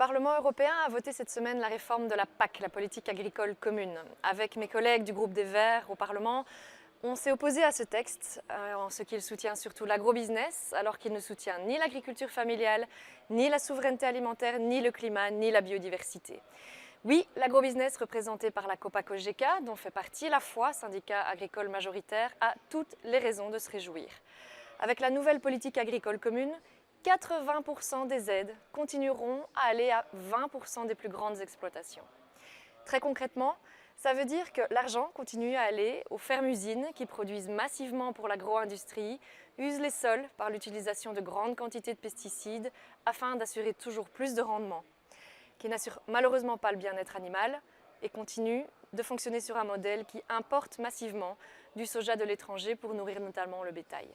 Parlement européen a voté cette semaine la réforme de la PAC, la politique agricole commune. Avec mes collègues du groupe des Verts au Parlement, on s'est opposé à ce texte en ce qu'il soutient surtout l'agrobusiness, alors qu'il ne soutient ni l'agriculture familiale, ni la souveraineté alimentaire, ni le climat, ni la biodiversité. Oui, l'agrobusiness représenté par la Copa-Cogeca, dont fait partie la FOI, syndicat agricole majoritaire, a toutes les raisons de se réjouir. Avec la nouvelle politique agricole commune, 80% des aides continueront à aller à 20% des plus grandes exploitations. Très concrètement, ça veut dire que l'argent continue à aller aux fermes-usines qui produisent massivement pour l'agro-industrie, usent les sols par l'utilisation de grandes quantités de pesticides afin d'assurer toujours plus de rendement, qui n'assurent malheureusement pas le bien-être animal et continuent de fonctionner sur un modèle qui importe massivement du soja de l'étranger pour nourrir notamment le bétail.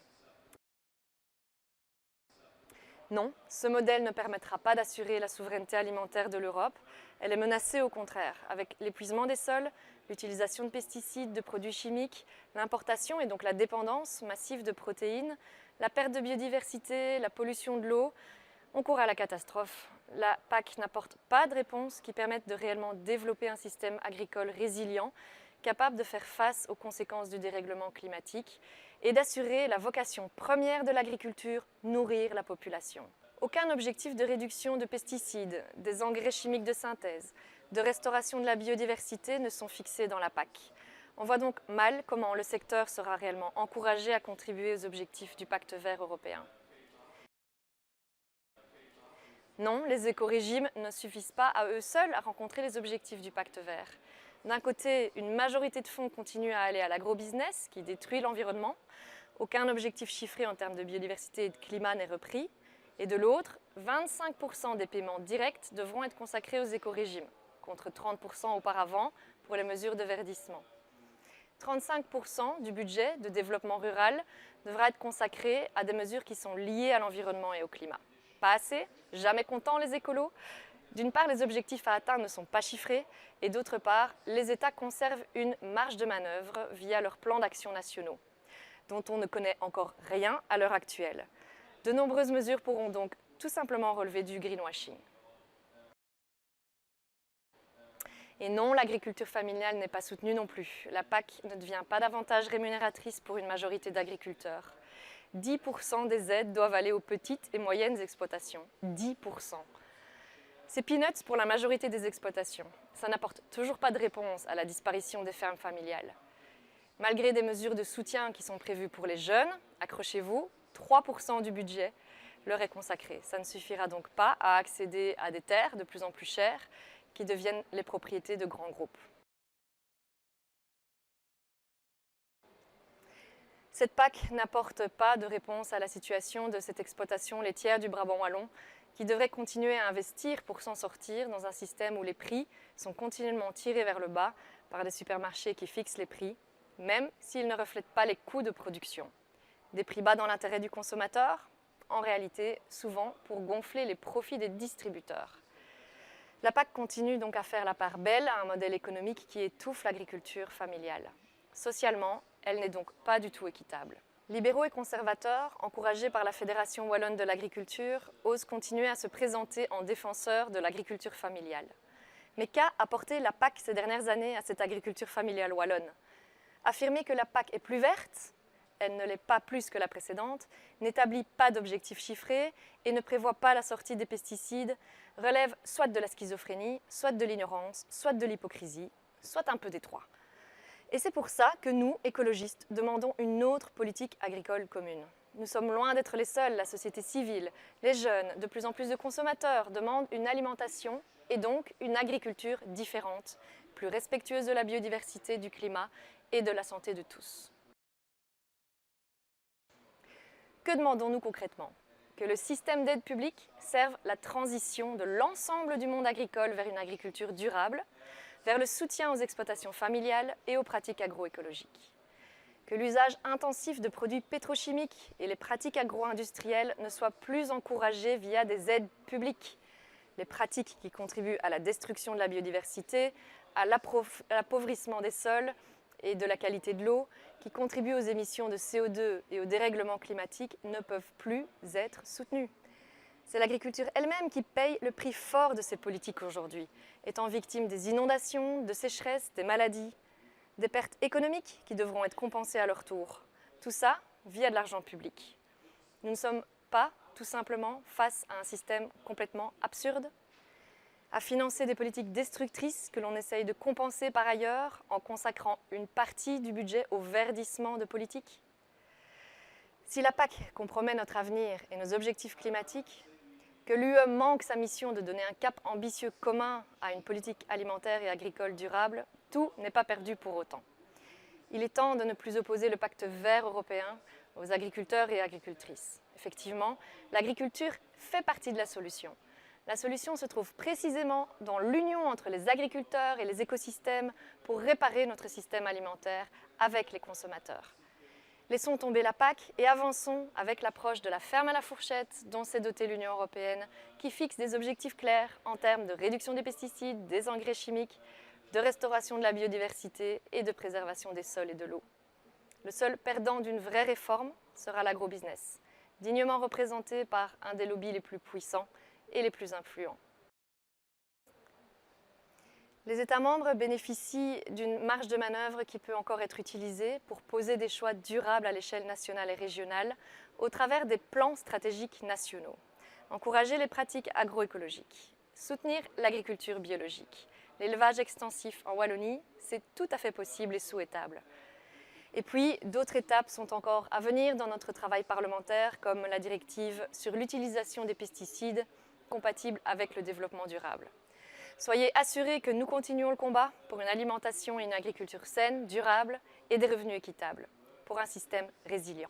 Non, ce modèle ne permettra pas d'assurer la souveraineté alimentaire de l'Europe. Elle est menacée au contraire, avec l'épuisement des sols, l'utilisation de pesticides, de produits chimiques, l'importation et donc la dépendance massive de protéines, la perte de biodiversité, la pollution de l'eau. On court à la catastrophe. La PAC n'apporte pas de réponses qui permettent de réellement développer un système agricole résilient, capable de faire face aux conséquences du dérèglement climatique et d'assurer la vocation première de l'agriculture, nourrir la population. Aucun objectif de réduction de pesticides, des engrais chimiques de synthèse, de restauration de la biodiversité ne sont fixés dans la PAC. On voit donc mal comment le secteur sera réellement encouragé à contribuer aux objectifs du Pacte vert européen. Non, les écorégimes ne suffisent pas à eux seuls à rencontrer les objectifs du Pacte vert. D'un côté, une majorité de fonds continue à aller à l'agrobusiness qui détruit l'environnement. Aucun objectif chiffré en termes de biodiversité et de climat n'est repris. Et de l'autre, 25% des paiements directs devront être consacrés aux écorégimes, contre 30% auparavant pour les mesures de verdissement. 35% du budget de développement rural devra être consacré à des mesures qui sont liées à l'environnement et au climat. Pas assez, jamais contents les écolos. D'une part, les objectifs à atteindre ne sont pas chiffrés et d'autre part, les États conservent une marge de manœuvre via leurs plans d'action nationaux, dont on ne connaît encore rien à l'heure actuelle. De nombreuses mesures pourront donc tout simplement relever du greenwashing. Et non, l'agriculture familiale n'est pas soutenue non plus. La PAC ne devient pas davantage rémunératrice pour une majorité d'agriculteurs. 10% des aides doivent aller aux petites et moyennes exploitations. 10%. C'est peanuts pour la majorité des exploitations. Ça n'apporte toujours pas de réponse à la disparition des fermes familiales. Malgré des mesures de soutien qui sont prévues pour les jeunes, accrochez-vous, 3% du budget leur est consacré. Ça ne suffira donc pas à accéder à des terres de plus en plus chères qui deviennent les propriétés de grands groupes. Cette PAC n'apporte pas de réponse à la situation de cette exploitation laitière du Brabant wallon qui devrait continuer à investir pour s'en sortir dans un système où les prix sont continuellement tirés vers le bas par des supermarchés qui fixent les prix, même s'ils ne reflètent pas les coûts de production. Des prix bas dans l'intérêt du consommateur, en réalité souvent pour gonfler les profits des distributeurs. La PAC continue donc à faire la part belle à un modèle économique qui étouffe l'agriculture familiale. Socialement, elle n'est donc pas du tout équitable. Libéraux et conservateurs, encouragés par la Fédération wallonne de l'agriculture, osent continuer à se présenter en défenseurs de l'agriculture familiale. Mais qu'a apporté la PAC ces dernières années à cette agriculture familiale wallonne? Affirmer que la PAC est plus verte, elle ne l'est pas plus que la précédente, n'établit pas d'objectifs chiffrés et ne prévoit pas la sortie des pesticides, relève soit de la schizophrénie, soit de l'ignorance, soit de l'hypocrisie, soit un peu des trois. Et c'est pour ça que nous, écologistes, demandons une autre politique agricole commune. Nous sommes loin d'être les seuls, la société civile, les jeunes, de plus en plus de consommateurs demandent une alimentation et donc une agriculture différente, plus respectueuse de la biodiversité, du climat et de la santé de tous. Que demandons-nous concrètement? Que le système d'aide publique serve la transition de l'ensemble du monde agricole vers une agriculture durable, vers le soutien aux exploitations familiales et aux pratiques agroécologiques. Que l'usage intensif de produits pétrochimiques et les pratiques agro-industrielles ne soient plus encouragés via des aides publiques. Les pratiques qui contribuent à la destruction de la biodiversité, à l'appauvrissement des sols et de la qualité de l'eau, qui contribuent aux émissions de CO2 et au dérèglement climatique, ne peuvent plus être soutenues. C'est l'agriculture elle-même qui paye le prix fort de ces politiques aujourd'hui, étant victime des inondations, de sécheresses, des maladies, des pertes économiques qui devront être compensées à leur tour. Tout ça via de l'argent public. Nous ne sommes pas, tout simplement, face à un système complètement absurde, à financer des politiques destructrices que l'on essaye de compenser par ailleurs en consacrant une partie du budget au verdissement de politiques. Si la PAC compromet notre avenir et nos objectifs climatiques, que l'UE manque sa mission de donner un cap ambitieux commun à une politique alimentaire et agricole durable, tout n'est pas perdu pour autant. Il est temps de ne plus opposer le pacte vert européen aux agriculteurs et agricultrices. Effectivement, l'agriculture fait partie de la solution. La solution se trouve précisément dans l'union entre les agriculteurs et les écosystèmes pour réparer notre système alimentaire avec les consommateurs. Laissons tomber la PAC et avançons avec l'approche de la ferme à la fourchette dont s'est dotée l'Union européenne, qui fixe des objectifs clairs en termes de réduction des pesticides, des engrais chimiques, de restauration de la biodiversité et de préservation des sols et de l'eau. Le seul perdant d'une vraie réforme sera l'agrobusiness, dignement représenté par un des lobbies les plus puissants et les plus influents. Les États membres bénéficient d'une marge de manœuvre qui peut encore être utilisée pour poser des choix durables à l'échelle nationale et régionale au travers des plans stratégiques nationaux. Encourager les pratiques agroécologiques, soutenir l'agriculture biologique, l'élevage extensif en Wallonie, c'est tout à fait possible et souhaitable. Et puis, d'autres étapes sont encore à venir dans notre travail parlementaire, comme la directive sur l'utilisation des pesticides compatible avec le développement durable. Soyez assurés que nous continuons le combat pour une alimentation et une agriculture saine, durable et des revenus équitables, pour un système résilient.